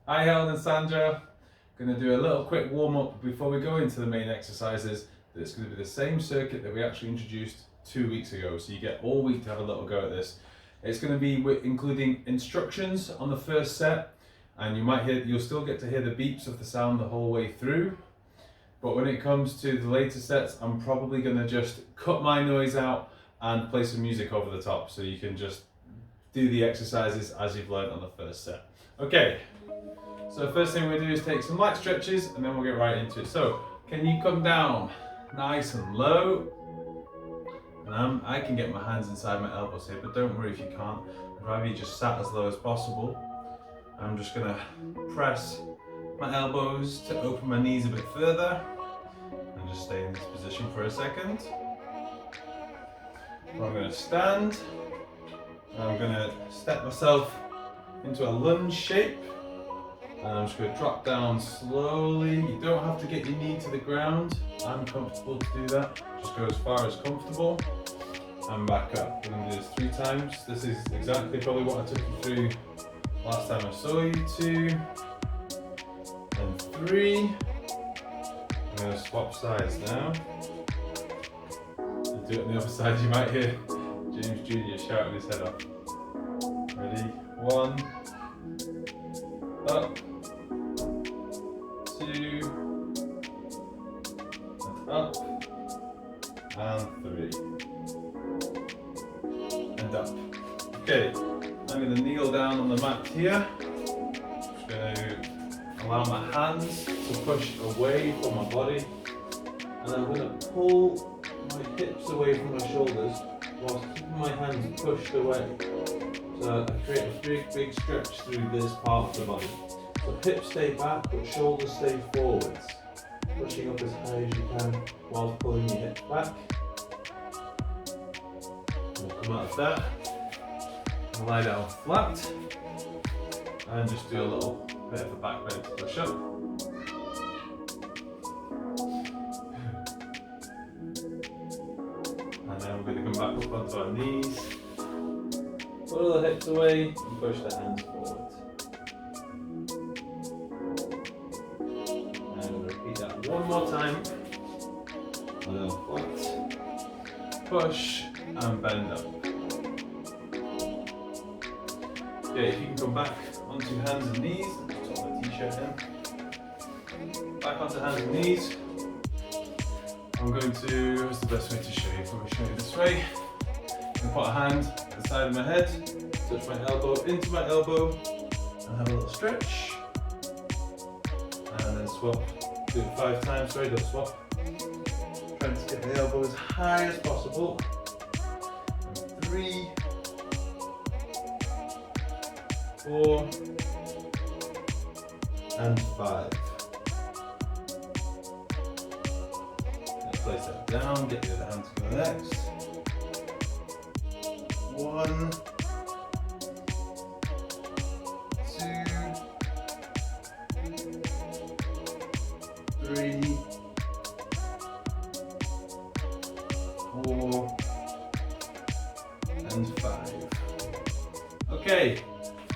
Hi Helen and Sandra. Going to do a little quick warm up before we go into the main exercises. It's going to be the same circuit that we actually introduced 2 weeks ago, so you get all week to have a little go at this. It's going to be including instructions on the first set, and you'll still get to hear the beeps of the sound the whole way through. But when it comes to the later sets, I'm probably going to just cut my noise out and play some music over the top, so you can just do the exercises as you've learned on the first set. Okay. So the first thing we're going to do is take some light stretches and then we'll get right into it. So can you come down nice and low? And I can get my hands inside my elbows here, but don't worry if you can't. I'd rather you just sat as low as possible. I'm just going to press my elbows to open my knees a bit further and just stay in this position for a second. I'm going to stand. I'm going to step myself into a lunge shape. And I'm just going to drop down slowly. You don't have to get your knee to the ground. I'm comfortable to do that. Just go as far as comfortable and back up. We're going to do this 3 times. This is exactly probably what I took you through last time I saw you. 2 and 3. I'm going to swap sides now. And do it on the other side. You might hear James Jr. shouting his head off. Ready? 1. Up. 2. And up. And 3. And up. Okay, I'm going to kneel down on the mat here. Just going to allow my hands to push away from my body. And I'm going to pull my hips away from my shoulders whilst keeping my hands pushed away. So I create a big stretch through this part of the body. So hips stay back, but shoulders stay forwards. Pushing up as high as you can whilst pulling your hips back. We'll come out of that and lie down flat. And just do a little bit of a back bend to push up. And then we're going to come back up onto our knees. Pull the hips away and push the hands forward. And repeat that one more time. And then flat. Push and bend up. Okay, if you can come back onto hands and knees. Just put my t-shirt in. Back onto hands and knees. I'm going to, what's the best way to show you? Probably show you this way. I'm going to put a hand at the side of my head, touch my elbow into my elbow, and have a little stretch. And then swap. Do it 5 times, sorry, don't swap. Trying to get the elbow as high as possible. And 3, 4, and 5. Let's place that down, get the other hand to go next. 1, 2, 3, 4, and 5. Okay,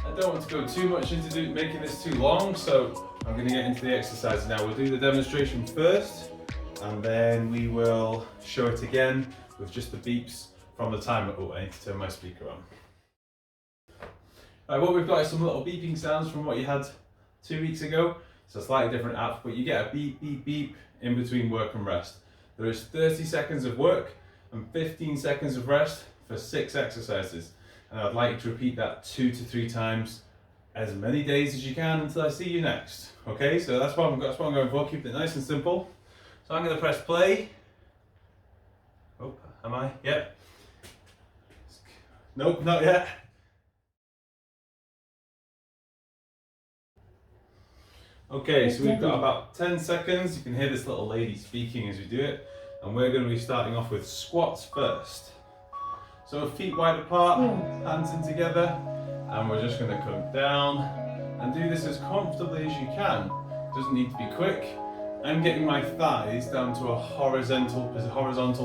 I don't want to go too much into making this too long, so I'm going to get into the exercise now. We'll do the demonstration first, and then we will show it again with just the beeps from the timer. Oh, I need to turn my speaker on. Right, what we've got is some little beeping sounds from what you had 2 weeks ago. It's a slightly different app, but you get a beep, beep, beep in between work and rest. There is 30 seconds of work and 15 seconds of rest for 6 exercises. And I'd like you to repeat that 2 to 3 times, as many days as you can until I see you next. Okay, so that's what I'm going for. Keep it nice and simple. So I'm going to press play. Oh, am I? Yep. Nope, not yet. Okay, so we've got about 10 seconds. You can hear this little lady speaking as we do it. And we're going to be starting off with squats first. So feet wide apart, hands in together. And we're just going to come down and do this as comfortably as you can. Doesn't need to be quick. I'm getting my thighs down to a horizontal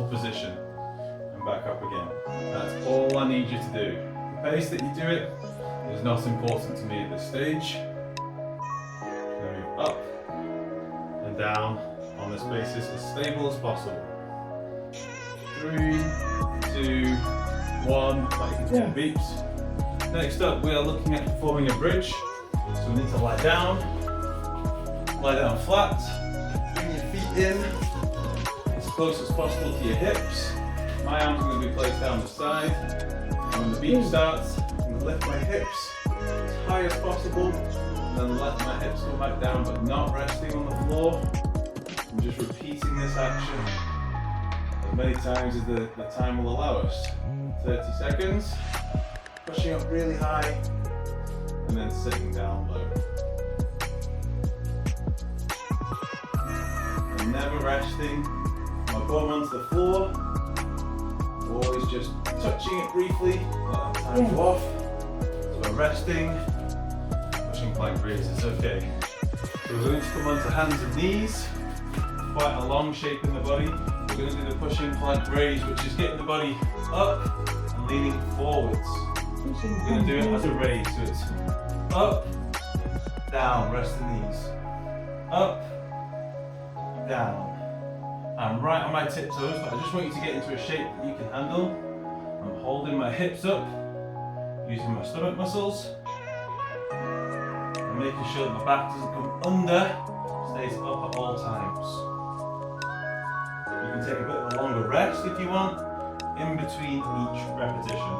position. And back up again. That's all I need you to do. The pace that you do it is not important to me at this stage. up and down on this basis as stable as possible. 3, 2, 1, like you can hear the beeps. Next up, we are looking at performing a bridge. So we need to lie down flat, bring your feet in as close as possible to your hips. My arms are going to be placed down the side, and when the beep starts, I'm going to lift my hips as high as possible, and then let my hips go back down, but not resting on the floor. I'm just repeating this action as many times as the time will allow us. 30 seconds, pushing up really high, and then sitting down low. I'm never resting my bum onto the floor, always just touching it briefly, let that time go off. So I'm resting, pushing plank raises, okay. So we're going to come onto hands and knees, quite a long shape in the body. We're going to do the pushing plank raise, which is getting the body up and leaning forwards. We're going to do it as a raise, so it's up, down, rest the knees, up, down. I'm right on my tiptoes, but I just want you to get into a shape that you can handle. I'm holding my hips up, using my stomach muscles, and making sure that my back doesn't come under, stays up at all times. You can take a bit of a longer rest if you want, in between each repetition.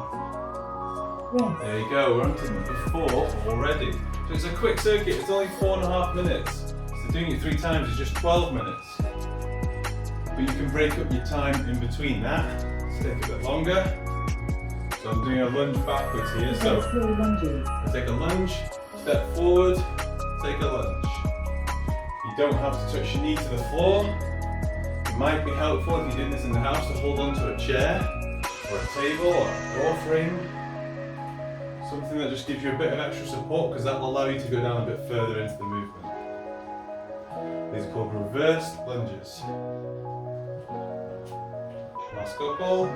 There you go, we're on to number 4 already. So it's a quick circuit, it's only 4.5 minutes. So doing it 3 times is just 12 minutes. But you can break up your time in between that, to take a bit longer. So I'm doing a lunge backwards here. So I take a lunge, step forward, take a lunge. You don't have to touch your knee to the floor. It might be helpful if you did this in the house to hold onto a chair, or a table, or a door frame. Something that just gives you a bit of extra support, because that will allow you to go down a bit further into the movement. These are called reversed lunges. Last couple.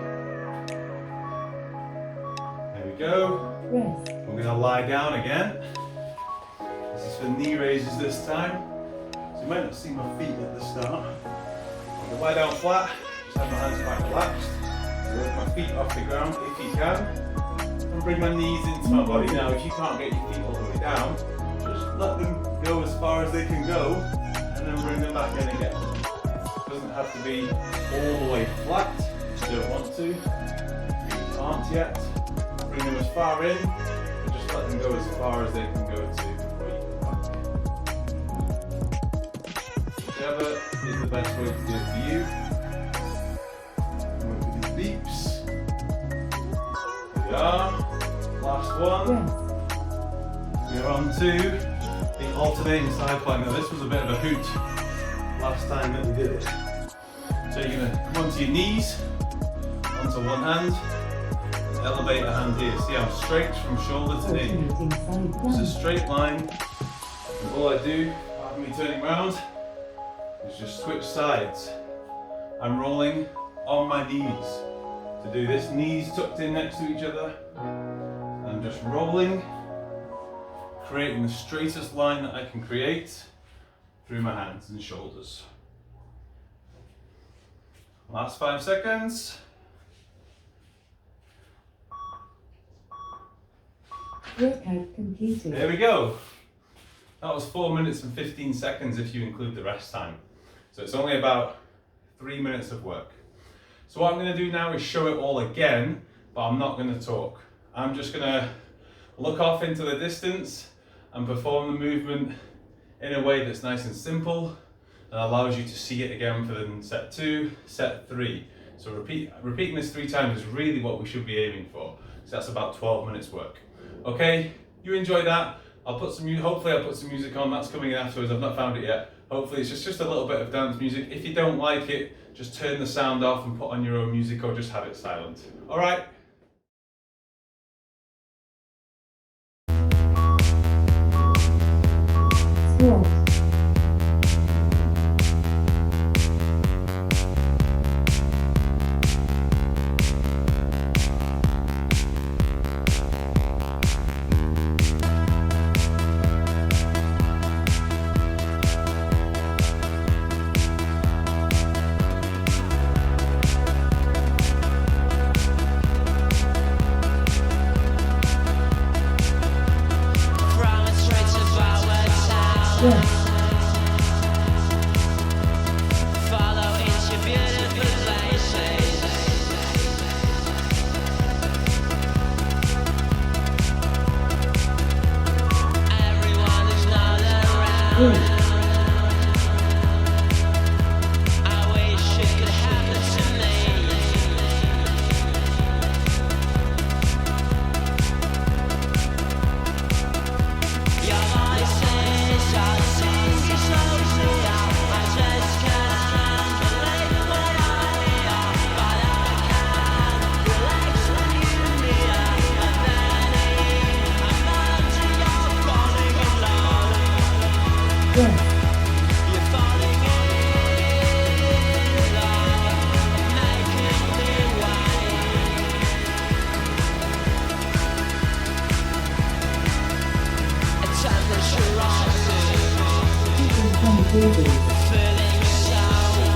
There we go. We're going to lie down again. This is for knee raises this time. So you might not see my feet at the start. I'm going to lie down flat, just have my hands quite relaxed. Work my feet off the ground if you can. And bring my knees into my body. Now if you can't get your feet all the way down, just let them go as far as they can go, and then bring them back in again. It doesn't have to be all the way flat if you don't want to. You can't yet. Bring them as far in, and just let them go as far as they can go to before you come back. Whichever is the best way to do it for you. And look at these beeps. Here we are. Last one. We're on to the alternating side plank. Now this was a bit of a hoot last time that we did it. So you're going to come onto your knees, onto one hand, and elevate a hand here. See I'm straight from shoulder to knee. It's a straight line. And all I do, after me turning around, is just switch sides. I'm rolling on my knees. To do this, knees tucked in next to each other. I'm just rolling, creating the straightest line that I can create through my hands and shoulders. Last 5 seconds. Workout completed. There we go. That was 4 minutes and 15 seconds if you include the rest time. So it's only about 3 minutes of work. So what I'm going to do now is show it all again, but I'm not going to talk. I'm just going to look off into the distance and perform the movement in a way that's nice and simple and allows you to see it again for the set 2, set 3. So repeating this 3 times is really what we should be aiming for. So that's about 12 minutes work. Okay, you enjoy that. Hopefully I'll put some music on. That's coming in afterwards. I've not found it yet. Hopefully it's just a little bit of dance music. If you don't like it, just turn the sound off and put on your own music, or just have it silent. All right. Squat. Yes. Follow into beautiful places. Everyone is not around. Good. I wish it could happen to me. Your voices are singing so clear. I just can't believe what I hear, but I can't relax when you're near. And then I'm under your falling in love. Yes. You're falling in love, making me wait. A temperature rising, Keeping 20 degrees. feeling so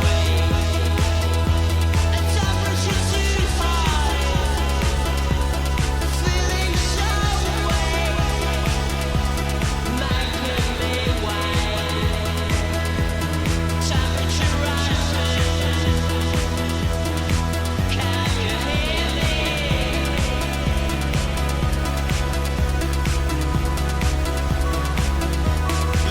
weak. A temperature too high, feeling so weak, making me wait. Temperature rising, can you hear me?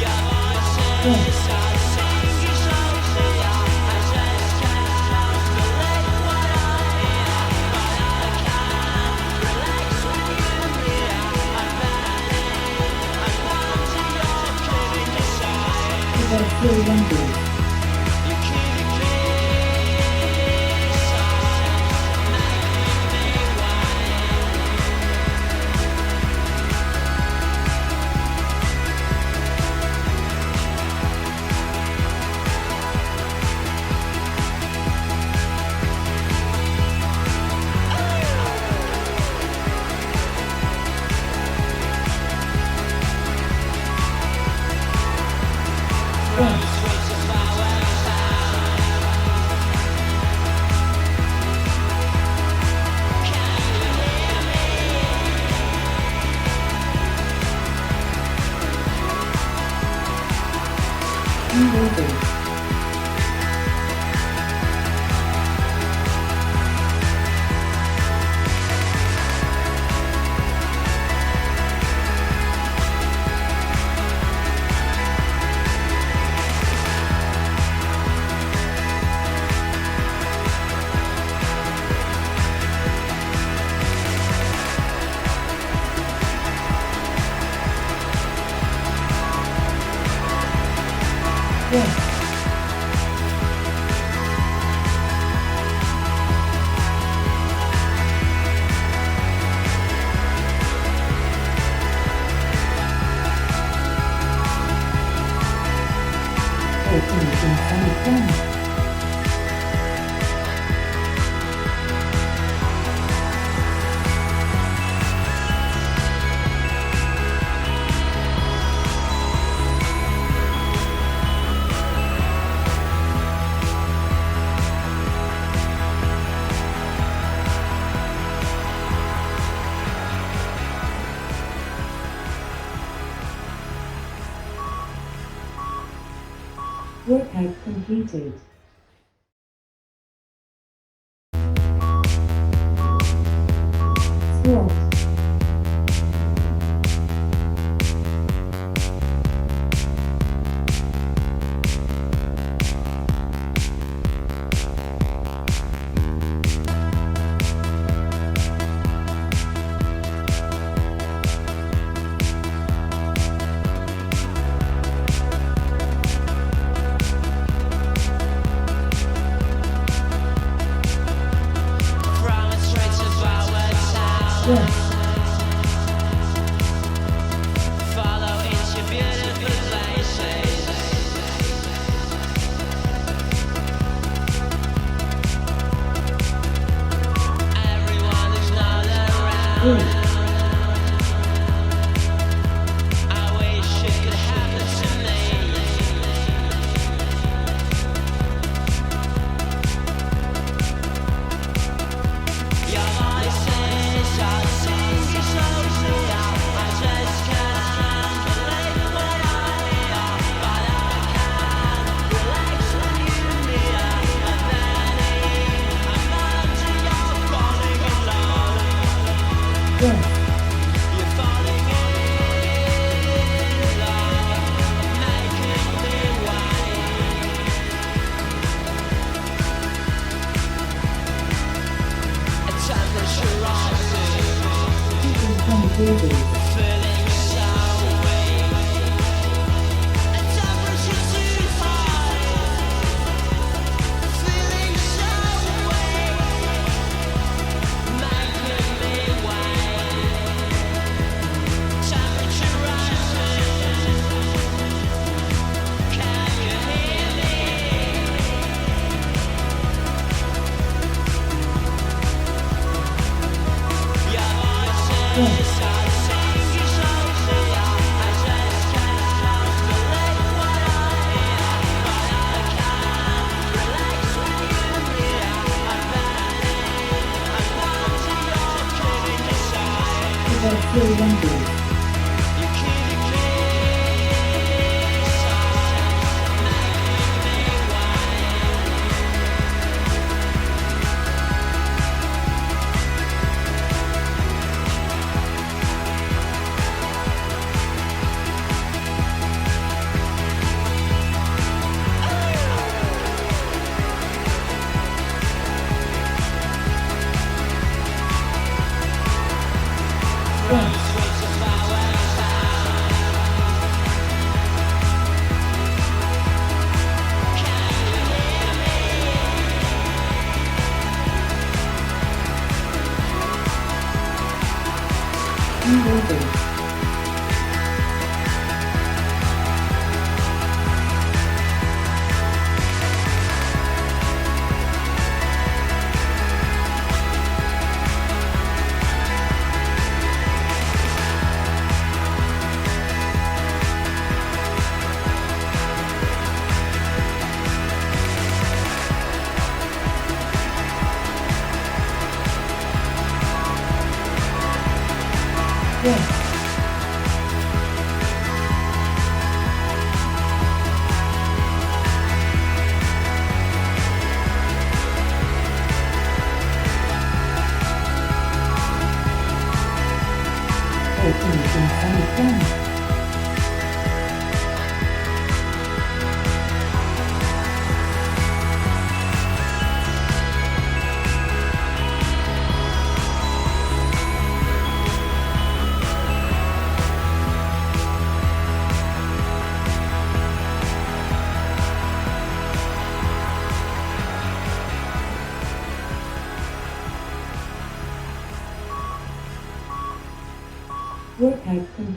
Your voices are singing so clear. I just can't believe what I hear, but I can't relax when you're near. I'm burning, I'm under your killing desire. About 31 degrees. You're killing me inside, making me wait. Yes. Streets of our town. Can you hear me? Moving. Yes. Open inside down. Workout completed. Squat. From the streets of our town. Yes. Follow into beautiful places. Everyone is not around. Good. I wish it could happen to me. Your voices are singing so clear. I just can't believe what I hear,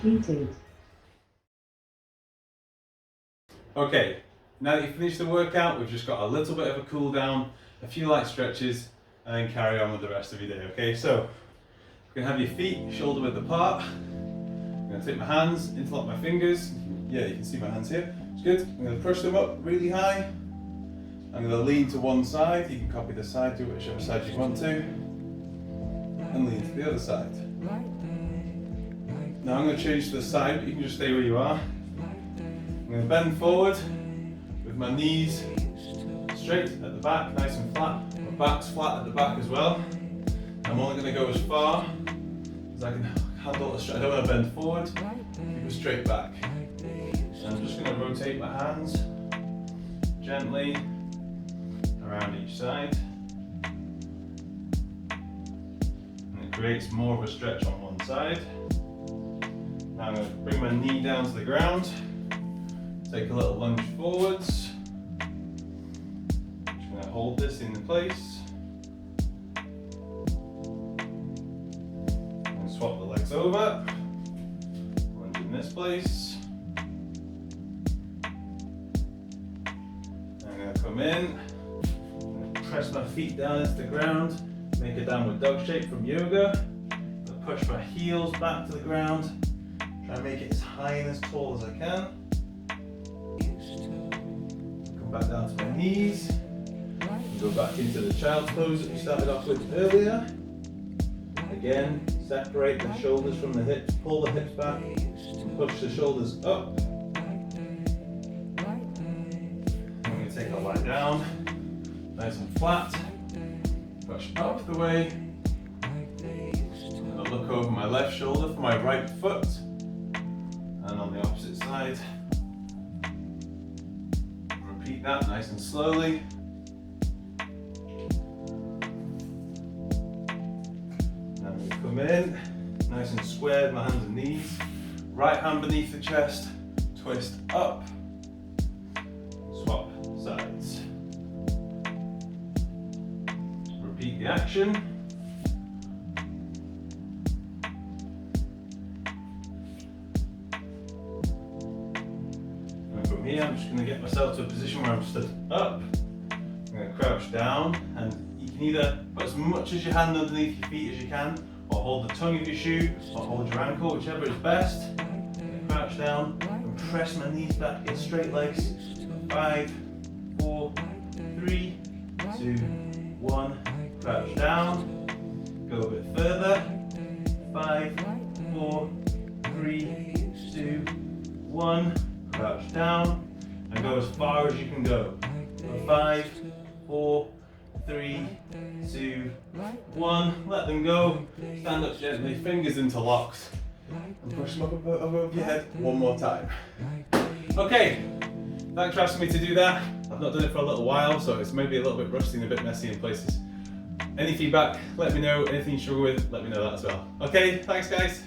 completed. Okay, now that you've finished the workout, we've just got a little bit of a cool down, a few light stretches, and then carry on with the rest of your day. Okay, so you're gonna have your feet shoulder width apart. I'm gonna take my hands, interlock my fingers. Yeah, you can see my hands here. It's good. I'm gonna push them up really high. I'm gonna lean to one side. You can copy the side, do whichever side you want to, and lean to the other side. Now I'm gonna change to the side, but you can just stay where you are. I'm going to bend forward with my knees straight at the back, nice and flat. My back's flat at the back as well. I'm only going to go as far as I can handle the stretch. I don't want to bend forward, keep it straight back. And I'm just going to rotate my hands gently around each side. And it creates more of a stretch on one side. Now I'm going to bring my knee down to the ground. Take a little lunge forwards. Just going to hold this in place. And swap the legs over. Lunge in this place. I'm going to come in. I'm going to press my feet down into the ground. Make a downward dog shape from yoga. I'm going to push my heels back to the ground. Try and make it as high and as tall as I can. Back down to my knees, and go back into the child's pose that we started off with earlier. Again, separate the shoulders from the hips, pull the hips back, and push the shoulders up. I'm going to take a lie down, nice and flat, push up the way. I'm going to look over my left shoulder for my right foot, and on the opposite side. Repeat that nice and slowly. Now we come in, nice and squared, my hands and knees. Right hand beneath the chest, twist up, swap sides. Repeat the action. Here, I'm just going to get myself to a position where I'm stood up. I'm going to crouch down, and you can either put as much as your hand underneath your feet as you can, or hold the tongue of your shoe, or hold your ankle, whichever is best. I'm going to crouch down and press my knees back, get straight legs. 5, 4, 3, 2, 1. Crouch down. Go a bit further. 5, 4, 3, 2, 1. Crouch down and go as far as you can go. 5, 4, 3, 2, 1. Let them go. Stand up gently, fingers interlocked, and push them up above your head one more time. Okay, thanks for asking me to do that. I've not done it for a little while, so it's maybe a little bit rusty and a bit messy in places. Any feedback, let me know. Anything you struggle with, let me know that as well. Okay, thanks guys.